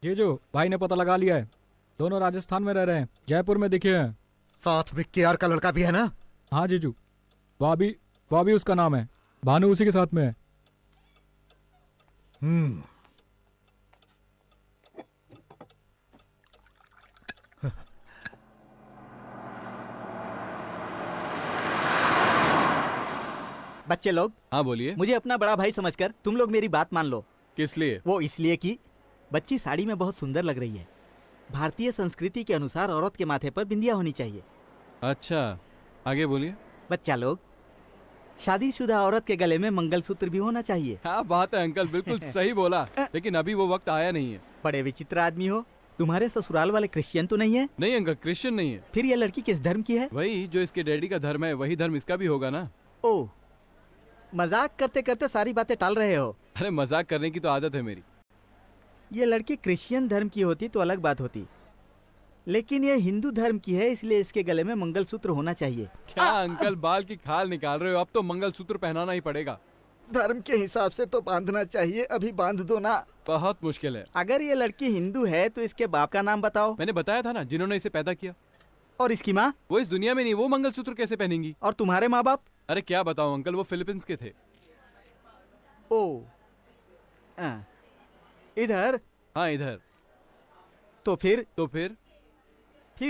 जीजू, भाई ने पता लगा लिया है। दोनों राजस्थान में रह रहे हैं, जयपुर में दिखे हैं। साथ में केआर का लड़का भी है ना? हाँ जीजू, बॉबी उसका नाम है। भानु उसी के साथ में है। बच्चे लोग, हाँ बोलिए। मुझे अपना बड़ा भाई समझकर तुम लोग मेरी बात मान लो। किस लिए? वो इसलिए कि बच्ची साड़ी में बहुत सुंदर लग रही है। भारतीय संस्कृति के अनुसार औरत के माथे पर बिंदिया होनी चाहिए। अच्छा, आगे बोलिए। बच्चा लोग, शादीशुदा औरत के गले में मंगलसूत्र भी होना चाहिए। हाँ बात है अंकल, बिल्कुल सही बोला, लेकिन अभी वो वक्त आया नहीं है। बड़े विचित्र आदमी हो। तुम्हारे ससुराल वाले क्रिश्चियन तो नहीं है? नहीं अंकल, क्रिश्चियन नहीं है। फिर ये लड़की किस धर्म की है? वही जो इसके डैडी का धर्म है, वही धर्म इसका भी होगा ना। ओह, मजाक करते करते सारी बातें टाल रहे हो। अरे मजाक करने की तो आदत है मेरी। ये लड़की क्रिश्चियन धर्म की होती तो अलग बात होती, लेकिन ये हिंदू धर्म की है, इसलिए इसके गले में मंगलसूत्र होना चाहिए। क्या अंकल बाल की खाल निकाल रहे हो? अब तो मंगलसूत्र पहनाना ही पड़ेगा। धर्म के हिसाब से तो बांधना चाहिए, अभी बांध दो ना। बहुत मुश्किल है। अगर ये लड़की हिंदू है तो इसके बाप का नाम बताओ। मैंने बताया था ना, जिन्होंने इसे पैदा किया। और इसकी माँ? वो इस दुनिया में नहीं, वो मंगलसूत्र कैसे पहनेंगी? और तुम्हारे माँ बाप? अरे क्या बताऊं अंकल, वो फिलीपींस के थे। ओ, इधर? हाँ इधर। तो फिर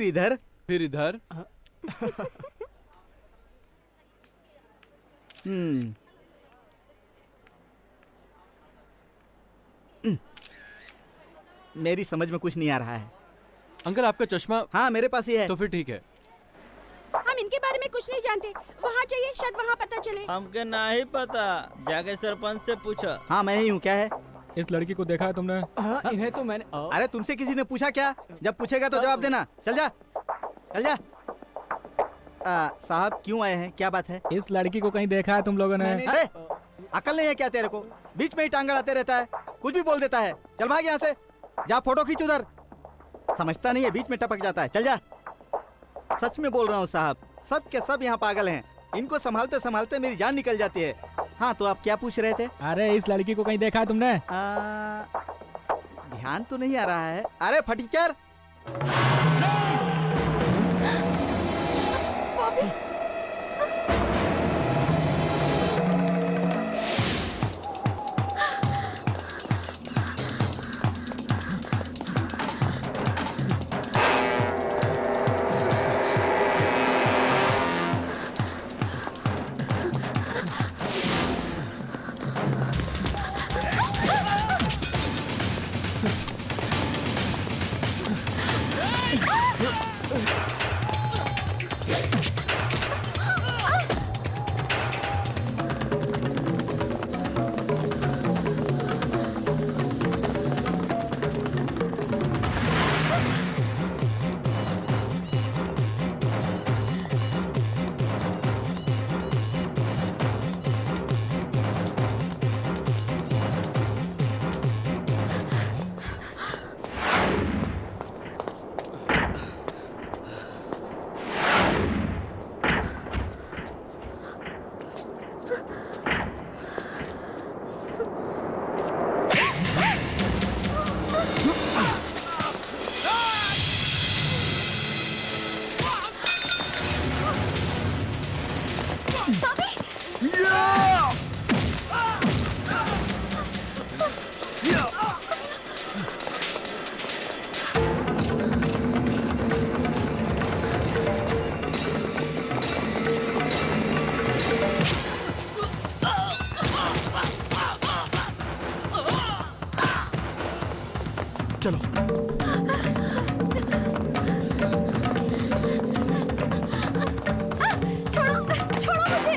इधर? फिर इधर। मेरी समझ में कुछ नहीं आ रहा है। अंकल आपका चश्मा? हाँ मेरे पास ही है। तो फिर ठीक है। हम इनके बारे में कुछ नहीं जानते। वहाँ जाइए, शायद वहाँ पता चले। हमके नहीं पता, जाके सरपंच से पूछो। हाँ मैं ही हूँ। क्या है? इस लड़की को देखा है तुमने? इन्हें तो मैंने अरे तुमसे किसी ने पूछा क्या? जब पूछेगा तो जवाब देना। चल जा, चल जा। साहब क्यों आए हैं, क्या बात है? इस लड़की को कहीं देखा है तुम लोगों ने? अरे अकल नहीं है क्या तेरे को? बीच में ही टांग अड़ाते रहता है, कुछ भी बोल देता है। चल भाग यहाँ से, जा फोटो खींच उधर। समझता नहीं है, बीच में टपक जाता है। चल जा। सच में बोल रहा हूँ साहब, सब के सब यहाँ पागल हैं। इनको संभालते संभालते मेरी जान निकल जाती है। हाँ तो आप क्या पूछ रहे थे? अरे इस लड़की को कहीं देखा है तुमने? ध्यान तो नहीं आ रहा है। अरे फटीचर! बॉबी, छोड़ो छोड़ो मुझे।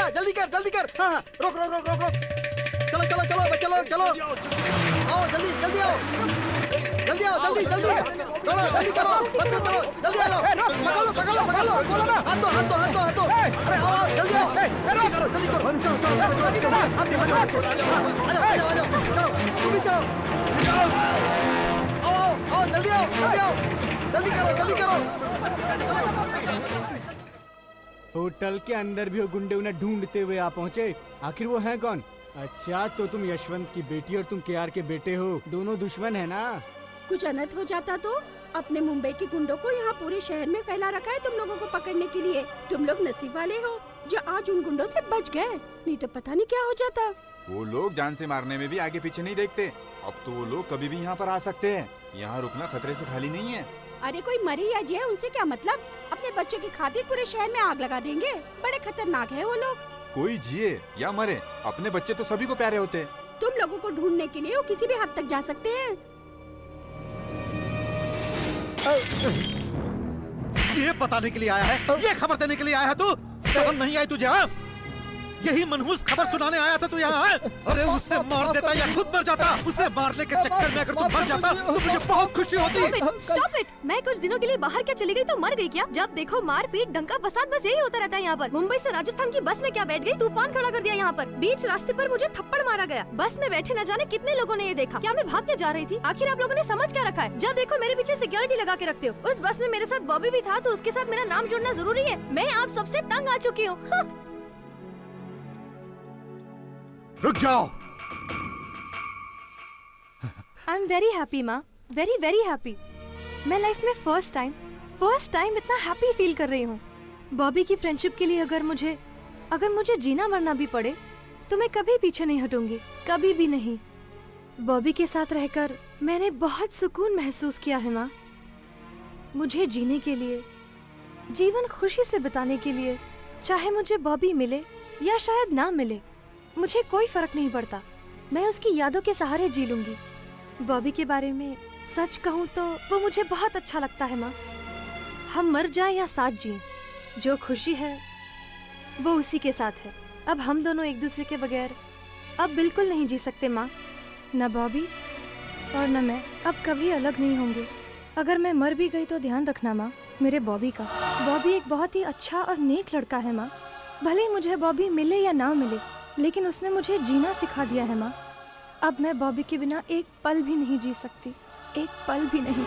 गया, जल्दी कर। हाँ हाँ, रोक। चलो बच्चे लोग, चलो। आओ जल्दी आओ। जल्दी करो, बच्चों चलो, जल्दी आ जाओ। पकड़ो। हाथ दो। अरे आओ, जल्दी आओ। जल्दी करो। हाथ दे, आ जाओ। चलो, तुम भी चलो। आओ, जल्दी आओ। जल्दी करो। होटल के अंदर भी वो गुंडे उन्हें ढूंढते हुए आ पहुंचे। आखिर वो हैं कौन? अच्छा, तो तुम यशवंत की बेटी और तुम केआर के बेटे हो, दोनों दुश्मन है ना? कुछ अनर्थ हो जाता तो अपने मुंबई के गुंडों को यहाँ पूरे शहर में फैला रखा है तुम लोगों को पकड़ने के लिए। तुम लोग नसीब वाले हो जो आज उन गुंडों से बच गए, नहीं तो पता नहीं क्या हो जाता। वो लोग जान से मारने में भी आगे पीछे नहीं देखते। अब तो वो लोग कभी भी यहाँ पर आ सकते हैं। यहाँ रुकना खतरे से खाली नहीं है। अरे कोई मरे या जिए उनसे क्या मतलब? अपने बच्चों की खातिर पूरे शहर में आग लगा देंगे। बड़े खतरनाक है वो लोग। कोई जिए या मरे, अपने बच्चे तो सभी को प्यारे होते हैं। तुम लोगों को ढूंढने के लिए वो किसी भी हद तक जा सकते हैं। ये बताने के लिए आया है, ये खबर देने के लिए आया है तू? शर्म नहीं आई तुझे? हाँ? यही मनहूस खबर सुनाने आया था तू यहाँ? अरे उससे मार देता या खुद मर जाता। उसे मारने के चक्कर में अगर तू मर जाता तो मुझे बहुत खुशी होती। Stop it! मैं कुछ दिनों के लिए बाहर क्या चली गई तो मर गई क्या? जब देखो मारपीट, डंका फसाद, बस यही होता रहता है यहाँ पर। मुंबई से राजस्थान की बस में क्या बैठ गई, तूफान खड़ा कर दिया यहाँ पर। बीच रास्ते पर मुझे थप्पड़ मारा गया। बस में बैठे न जाने कितने लोगों ने ये देखा। क्या मैं भागने जा रही थी? आखिर आप लोगों ने समझ क्या रखा है? जब देखो मेरे पीछे सिक्योरिटी लगा के रखते हो। उस बस में मेरे साथ बॉबी भी था तो उसके साथ मेरा नाम जोड़ना जरूरी है? मैं आप सबसे तंग आ चुकी हूँ। रुक जाओ। आई एम वेरी हैप्पी माँ, वेरी हैप्पी। मैं लाइफ में फर्स्ट टाइम इतना हैप्पी फील कर रही हूँ। बॉबी की फ्रेंडशिप के लिए अगर मुझे जीना मरना भी पड़े तो मैं कभी पीछे नहीं हटूंगी, कभी भी नहीं। बॉबी के साथ रहकर मैंने बहुत सुकून महसूस किया है माँ। मुझे जीने के लिए, जीवन खुशी से बिताने के लिए, चाहे मुझे बॉबी मिले या शायद ना मिले, मुझे कोई फर्क नहीं पड़ता। मैं उसकी यादों के सहारे जी लूंगी। बॉबी के बारे में सच कहूँ तो वो मुझे बहुत अच्छा लगता है माँ। हम मर जाएं या साथ जिएं, जो खुशी है वो उसी के साथ है। अब हम दोनों एक दूसरे के बगैर अब बिल्कुल नहीं जी सकते माँ। न बॉबी और न मैं अब कभी अलग नहीं होंगे। अगर मैं मर भी गई तो ध्यान रखना माँ मेरे बॉबी का। बॉबी एक बहुत ही अच्छा और नेक लड़का है माँ। भले ही मुझे बॉबी मिले या ना मिले, लेकिन उसने मुझे जीना सिखा दिया है माँ। अब मैं बॉबी के बिना एक पल भी नहीं जी सकती, एक पल भी नहीं।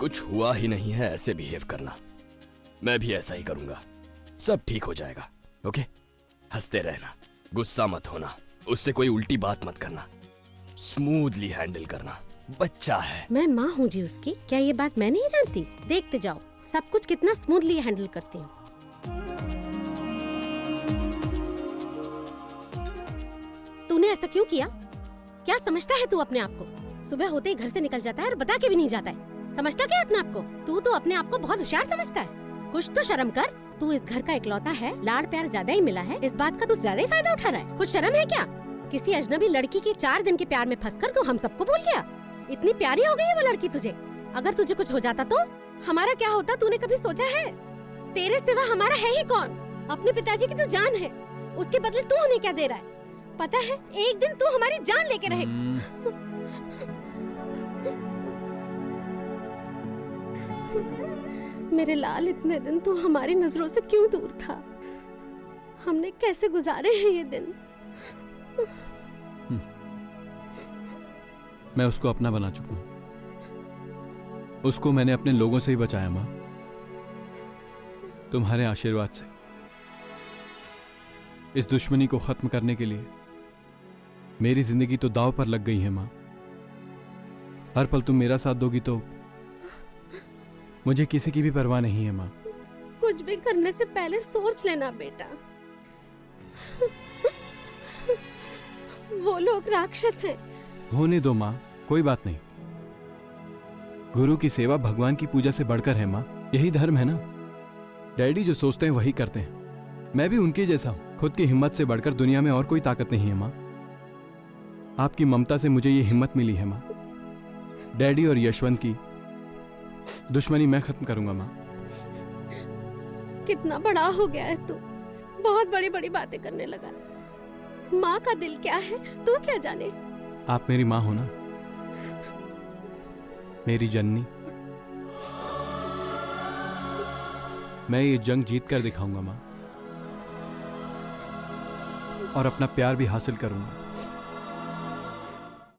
कुछ हुआ ही नहीं है ऐसे बिहेव करना। मैं भी ऐसा ही करूंगा, सब ठीक हो जाएगा। ओके, हंसते रहना, गुस्सा मत होना, उससे कोई उल्टी बात मत करना, स्मूथली हैंडल करना। बच्चा है। मैं माँ हूँ जी उसकी, क्या ये बात मैं नहीं जानती? देखते जाओ सब कुछ कितना स्मूथली हैंडल करती हूँ। तूने ऐसा क्यों किया? क्या समझता है तू अपने आप को? सुबह होते ही घर से निकल जाता है और बता के भी नहीं जाता है। समझता क्या है अपने आप को? तू तो अपने आप को बहुत होशियार समझता है। कुछ तो शर्म कर। तू इस घर का इकलौता है, लाड़ प्यार ज्यादा ही मिला है, इस बात का तू ज्यादा ही फायदा उठा रहा है। कुछ शर्म है क्या? किसी अजनबी लड़की के 4 दिन के प्यार में फंसकर तू हम सबको भूल गया। इतनी प्यारी हो गई है वो लड़की तुझे। अगर तुझे कुछ हो जाता तो हमारा क्या होता, तूने कभी सोचा है? तेरे सिवा हमारा है ही कौन? अपने पिताजी की तू जान है, उसके बदले तू उन्हें क्या दे रहा है? पता है एक दिन तू हमारी जान लेके रहेगा। मेरे लाल, इतने दिन तू हमारी नजरों से क्यों दूर था? हमने कैसे गुजारे हैं ये दिन? मैं उसको अपना बना चुका हूं। उसको मैंने अपने लोगों से ही बचाया माँ, तुम्हारे आशीर्वाद से। इस दुश्मनी को खत्म करने के लिए मेरी जिंदगी तो दांव पर लग गई है माँ। हर पल तुम मेरा साथ दोगी तो मुझे किसी की भी परवाह नहीं है माँ। कुछ भी करने से पहले सोच लेना बेटा। वो लोग राक्षस हैं। होने दो माँ, कोई बात नहीं। गुरु की सेवा भगवान की पूजा से बढ़कर है माँ। यही धर्म है ना। डैडी जो सोचते हैं वही करते हैं। मैं भी उनके जैसा हूं। खुद की हिम्मत से बढ़कर दुनिया में और कोई ताकत नहीं है माँ। आपकी ममता से मुझे ये हिम्मत मिली है माँ। डैडी और यशवंत की दुश्मनी मैं खत्म करूंगा माँ। कितना बड़ा हो गया है तू, बहुत बड़ी बड़ी बातें करने लगा। माँ का दिल क्या है तू क्या जाने। आप मेरी माँ हो ना, मेरी जननी। मैं ये जंग जीत कर दिखाऊंगा माँ, और अपना प्यार भी हासिल करूंगा।